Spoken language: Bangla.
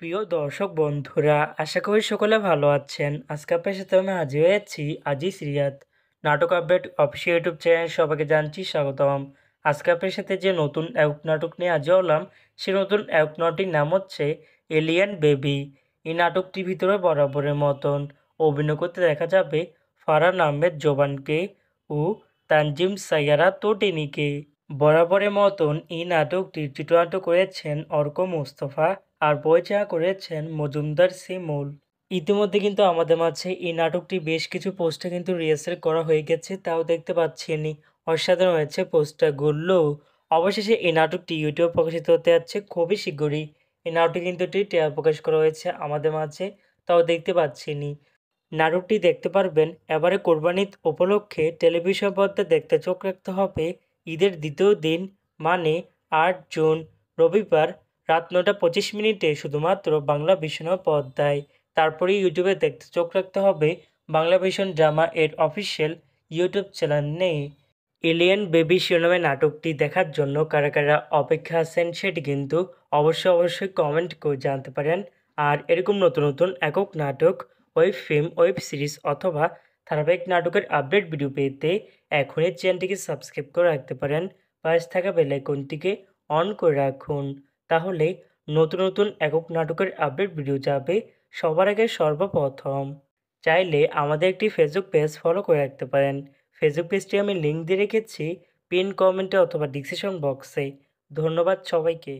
প্রিয় দর্শক বন্ধুরা, আশা করি সকলে ভালো আছেন। আজকে আপনার সাথে আমি হাজির হয়েছি আজিজ রিয়াদ। নাটক আপডেট অফিসিয়াল ইউটিউব চ্যানেল সবাইকে জানছি স্বাগতম। আজকে আপনার সাথে যে নতুন এক নাটক নিয়ে হাজির হলাম, সে নতুন এক নাটকটির নাম হচ্ছে এলিয়েন বেবি। এই নাটকটির ভিতরে বরাবরের মতন অভিনয় করতে দেখা যাবে ফারহান আহমেদ জোবানকে ও তানজিম সাইয়ারা তোটেনিকে। বরাবরের মতন এই নাটকটি চিত্রায়িত করেছেন অর্ক মোস্তফা আর পরিচালনা করেছেন মজুমদার শিমুল। ইতিমধ্যে কিন্তু আমাদের মাঝে এই নাটকটি বেশ কিছু পোস্টার কিন্তু রিহার্সাল করা হয়ে গেছে, তাও দেখতে পাচ্ছেনই। অসাধারণ হয়েছে পোস্টারগুলো। অবশেষে এই নাটকটি ইউটিউবে প্রকাশিত হতে যাচ্ছে খুবই শীঘ্রই। এই নাটকটি কিন্তু একটি ট্রেলার প্রকাশ করা হয়েছে আমাদের মাঝে, তাও দেখতে পাচ্ছেনই। নাটকটি দেখতে পারবেন এবারে কোরবানি ঈদ উপলক্ষে টেলিভিশন পর্দায় দেখতে চোখ রাখতে হবে ঈদের দ্বিতীয় দিন মানে ৮ জুন রবিবার রাত ৯টা ২৫ শুধুমাত্র বাংলা ভিশনের পর্দায়। তারপরে ইউটিউবে দেখতে চোখ রাখতে হবে বাংলা ভিশন ড্রামা এর অফিসিয়াল ইউটিউব চ্যানেলে। এলিয়েন বেবি শিরোনামে নাটকটি দেখার জন্য কারা কারা অপেক্ষা আছেন সেটি কিন্তু অবশ্যই কমেন্ট করে জানতে পারেন। আর এরকম নতুন নতুন একক নাটক, ওয়েব ফিল্ম, ওয়েব সিরিজ অথবা ধারাবাহিক নাটকের আপডেট ভিডিও পেতে এখনই চ্যানেলটিকে সাবস্ক্রাইব করে রাখতে পারেন। পাশে থাকা বেল আইকনটিকে অন করে রাখুন, তাহলে নতুন নতুন একক নাটকের আপডেট ভিডিও যাবে সবার আগে সর্বপ্রথম। চাইলে আমাদের একটি ফেসবুক পেজ ফলো করে রাখতে পারেন। ফেসবুক পেজটি আমি লিঙ্ক দিয়ে রেখেছি পিন কমেন্টে অথবা ডিসক্রিপশন বক্সে। ধন্যবাদ সবাইকে।